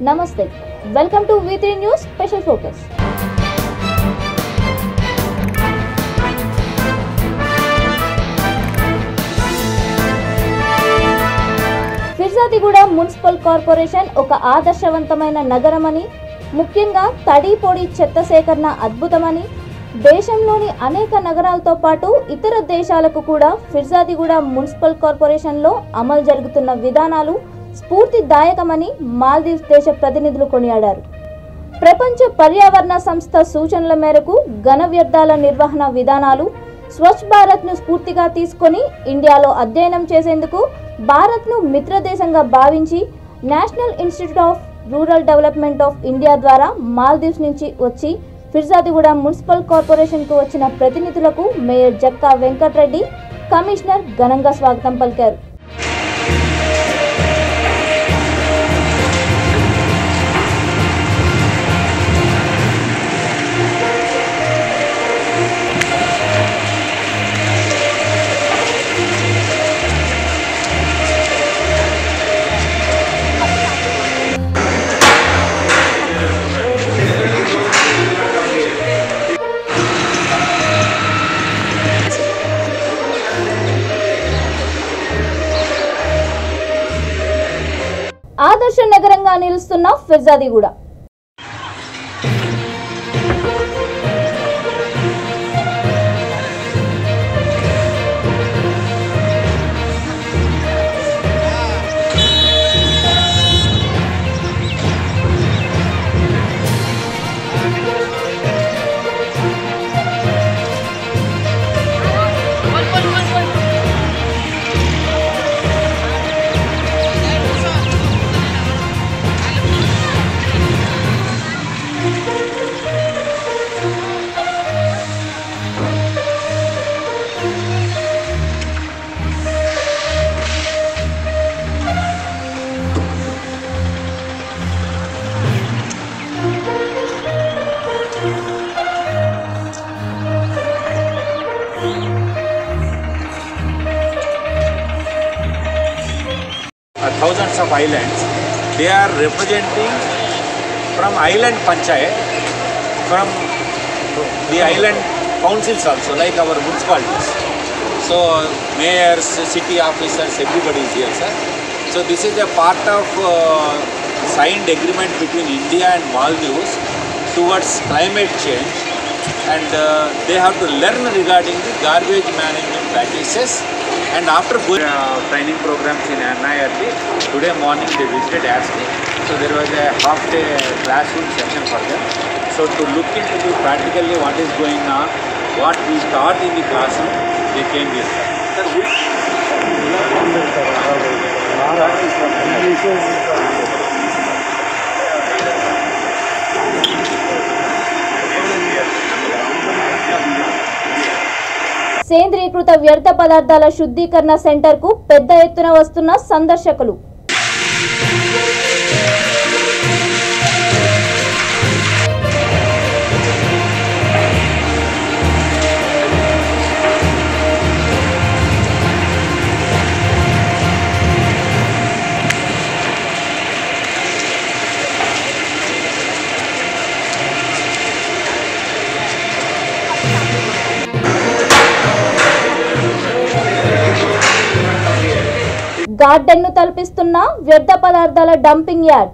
Namaste. Welcome to V3 News Special Focus. Peerzadiguda municipal corporation ఒక ఆదర్శవంతమైన నగరమని, ముఖ్యంగా తడి పొడి చెత్త సేకరణ అద్భుతమని, దేశంలోని అనేక నగరాలతో పాటు ఇతర దేశాలకు కూడా ఫిర్జాదిగూడ మున్సిపల్ కార్పొరేషన్లో అమలు జరుగుతున్న విధానాలు స్ఫూర్తిదాయకమని మాల్దీవ్స్ దేశ ప్రతినిధులు కొనియాడారు. ప్రపంచ పర్యావరణ సంస్థ సూచనల మేరకు ఘన వ్యర్థాల నిర్వహణ విధానాలు స్వచ్ఛ భారత్ను స్ఫూర్తిగా తీసుకొని ఇండియాలో అధ్యయనం చేసేందుకు భారత్ను మిత్రదేశంగా భావించి national institute of rural development of India ద్వారా మాల్దీవ్స్ నుంచి వచ్చి ఫిర్జాదిగూడ మున్సిపల్ కార్పొరేషన్కు వచ్చిన ప్రతినిధులకు మేయర్ జక్కా వెంకటరెడ్డి, కమిషనర్ ఘనంగా స్వాగతం పలికారు. ఆదర్శ నగరంగా నిలుస్తున్న Peerzadiguda thousands of islands. They are representing from island panchayat, from the island councils also, like our municipalities. So mayors, city officers, everybody is here, sir. So this is a part of signed agreement between India and Maldives towards climate change, and they have to learn regarding the garbage management practices. And after training programs in NIRT, today morning they visited ASTI. So there was a half-day classroom session for them. So to look into the practically what is going on, what we taught in the classroom, they came here. సేంద్రీకృత వ్యర్థ పదార్థాల శుద్ధీకరణ సెంటర్కు పెద్ద ఎత్తున వస్తున్న సందర్శకులు. గార్డెన్ను తలపిస్తున్న వ్యర్థ పదార్థాల డంపింగ్ యార్డ్.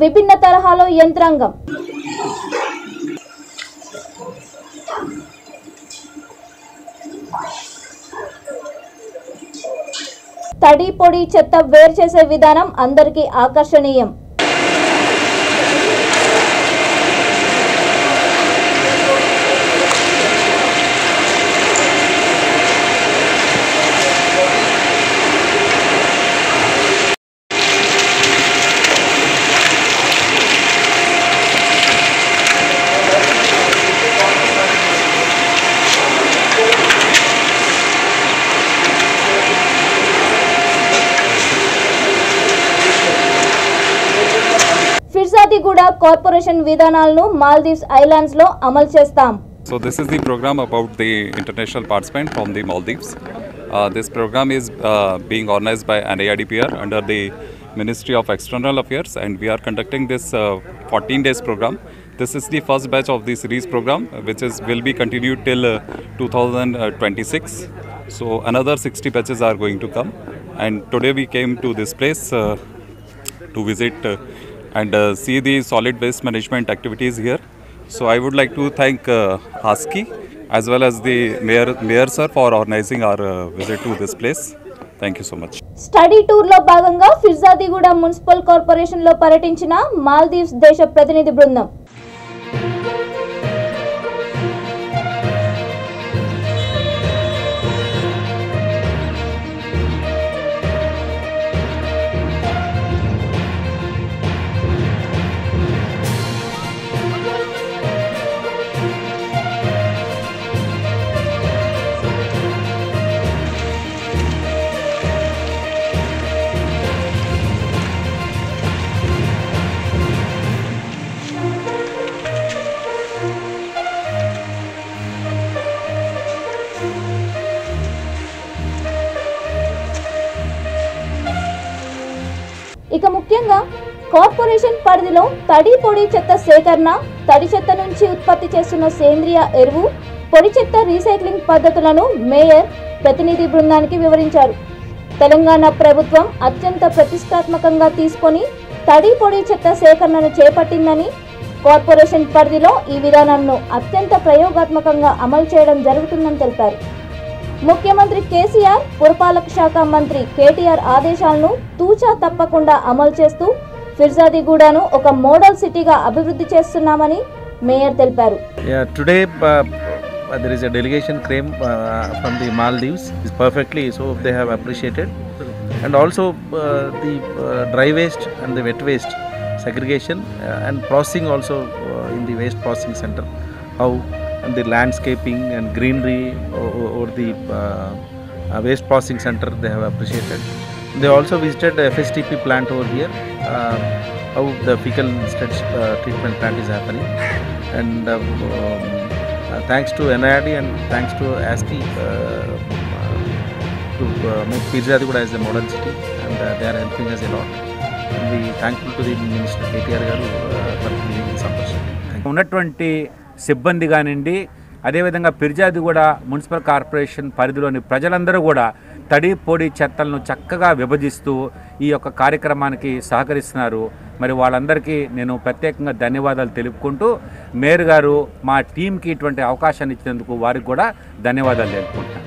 విభిన్న తరహాలో యంత్రాంగం. తడి పొడి చెత్త వేరు చేసే విధానం అందరికీ ఆకర్షణీయం. ఫిర్జాదిగూడ కార్పొరేషన్ విధానాలను మాల్దీవ్స్ ఐలాండ్స్ లో అమలు చేస్తాం. So this is the program about the international participant from the Maldives. This program is being organized by NAIDPR under the Ministry of External Affairs, and we are conducting this 14 days program. This is the first batch of the series program, which will be continued till 2026. So another 60 batches are going to come, and today we came to this place to visit and see the solid waste management activities here. So I would like to thank ASCI as well as the mayor sir for organizing our visit to this place. Thank you so much. Study tour లో భాగంగా Peerzadiguda municipal corporation లో పర్యటించిన మాల్దీవ్స్ దేశ ప్రతినిధి బృందం. ఇక ముఖ్యంగా corporation పరిధిలో తడి పొడి చెత్త సేకరణ, తడి చెత్త నుంచి ఉత్పత్తి చేస్తున్న సేంద్రియ ఎరువు, పొడి చెత్త రీసైక్లింగ్ పద్ధతులను మేయర్ ప్రతినిధి బృందానికి వివరించారు. తెలంగాణ ప్రభుత్వం అత్యంత ప్రతిష్టాత్మకంగా తీసుకొని తడి పొడి చెత్త సేకరణను చేపట్టిందని, కార్పొరేషన్ పరిధిలో ఈ విధానాన్ని అత్యంత ప్రయోగాత్మకంగా అమలు చేయడం జరుగుతుందని తెలిపారు. ముఖ్యమంత్రి కేసీఆర్, పురపాలక శాఖ మంత్రి కేటీఆర్ ఆదేశాలను తూచా తప్పకుండా అమలు చేస్తూ ఫిర్జాదిగూడను ఒక మోడల్ సిటీగా అభివృద్ధి చేస్తున్నామని మేయర్ తెలిపారు. Today there is a delegation came from the Maldives. It's perfectly so they have appreciated, and also the dry waste and the wet waste segregation and processing also in the waste processing center, how and the landscaping and greenery over the waste processing center they have appreciated. They also visited the FSTP plant over here, how the fecal treatment plant is happening, and thanks to NIRD and thanks to ASCI to make Firjadagooda as a modern city, and they are helping us a lot. And we thankful to the Minister KTR garu for giving this opportunity. ఉన్నటువంటి సిబ్బంది కానివ్వండి, అదేవిధంగా Peerzadiguda municipal corporation పరిధిలోని ప్రజలందరూ కూడా తడి పొడి చెత్తలను చక్కగా విభజిస్తూ ఈ యొక్క కార్యక్రమానికి సహకరిస్తున్నారు. మరి వాళ్ళందరికీ నేను ప్రత్యేకంగా ధన్యవాదాలు తెలుపుకుంటూ మేయర్ గారు మా టీంకి ఇటువంటి అవకాశాన్ని ఇచ్చినందుకు వారికి కూడా ధన్యవాదాలు తెలుపుకుంటాను.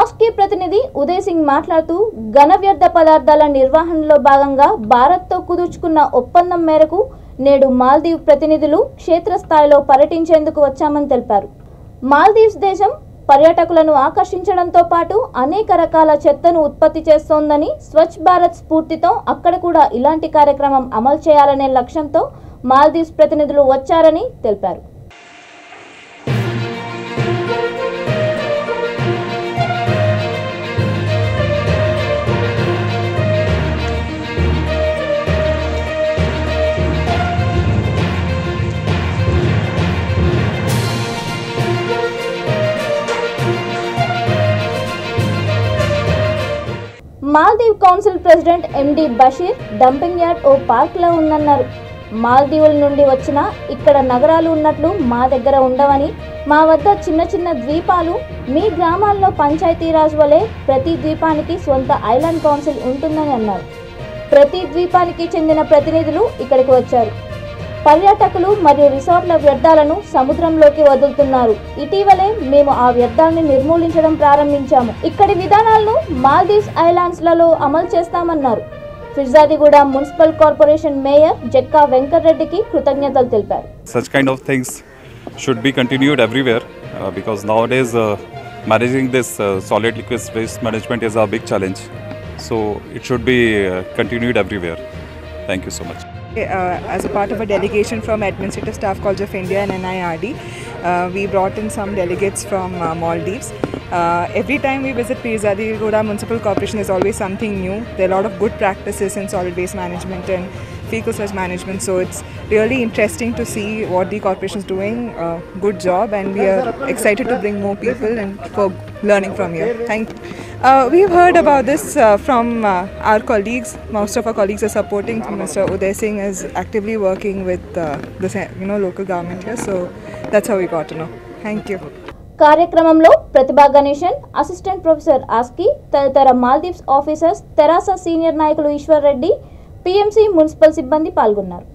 ఆస్కీ ప్రతినిధి ఉదయ్ సింగ్ మాట్లాడుతూ ఘన వ్యర్థ పదార్థాల నిర్వహణలో భాగంగా భారత్తో కుదుర్చుకున్న ఒప్పందం మేరకు నేడు మాల్దీవ్ ప్రతినిధులు క్షేత్రస్థాయిలో పర్యటించేందుకు వచ్చామని తెలిపారు. మాల్దీవ్స్ దేశం పర్యాటకులను ఆకర్షించడంతో పాటు అనేక రకాల చెత్తను ఉత్పత్తి చేస్తోందని, స్వచ్ఛ భారత్ స్ఫూర్తితో అక్కడ కూడా ఇలాంటి కార్యక్రమం అమలు చేయాలనే లక్ష్యంతో మాల్దీవ్స్ ప్రతినిధులు వచ్చారని తెలిపారు. Maldive council president MD Basheer dumping yard ఓ పార్క్లో ఉందన్నారు. మాల్దీవుల నుండి వచ్చిన ఇక్కడ నగరాలు ఉన్నట్లు మా దగ్గర ఉండవని, మా వద్ద చిన్న చిన్న ద్వీపాలు, మీ గ్రామాల్లో పంచాయతీరాజ్ వలె ప్రతి ద్వీపానికి సొంత ఐలాండ్ కౌన్సిల్ ఉంటుందని అన్నారు. ప్రతి ద్వీపానికి చెందిన ప్రతినిధులు ఇక్కడికి వచ్చారు. పర్యాటకులు మరియు రిసార్ట్ల వ్యర్థాలను సముద్రంలోకి వదులుతున్నారు. ఇటీవలే మేము ఆ వ్యర్థాలను నిర్మూలించడం ప్రారంభించాము. ఇక్కడి విధానాలను మాల్దీవ్స్ ఐలాండ్స్లలో అమలు చేస్తామన్నారు. Firzadiguda municipal corporation mayor Jakka వెంకటరెడ్డికి కృతజ్ఞతలు తెలిపారు. Such kind of things should be continued everywhere because nowadays managing this solid liquid waste management is a big challenge. So it should be continued everywhere. Thank you so much. As a part of a delegation from Administrative Staff College of India and NIRD, we brought in some delegates from Maldives. Every time we visit Pirzadiguda Municipal Corporation, is always something new. There are a lot of good practices in solid waste management and fecal sludge management, so it's really interesting to see what the corporation is doing. Good job, and we are excited to bring more people and for learning from here. Thank you. We've heard about this from our colleagues. Most of our colleagues are supporting. Mr. Uday Singh is actively working with the local government here, so that's how we got to know. Thank you. కార్యక్రమంలో ప్రతిభా Ganesan, assistant professor ఆస్కి, తదితర Maldives officers, తెరాస senior నాయకులు Eshwar Reddy, PMC municipal సిబ్బంది పాల్గొన్నారు.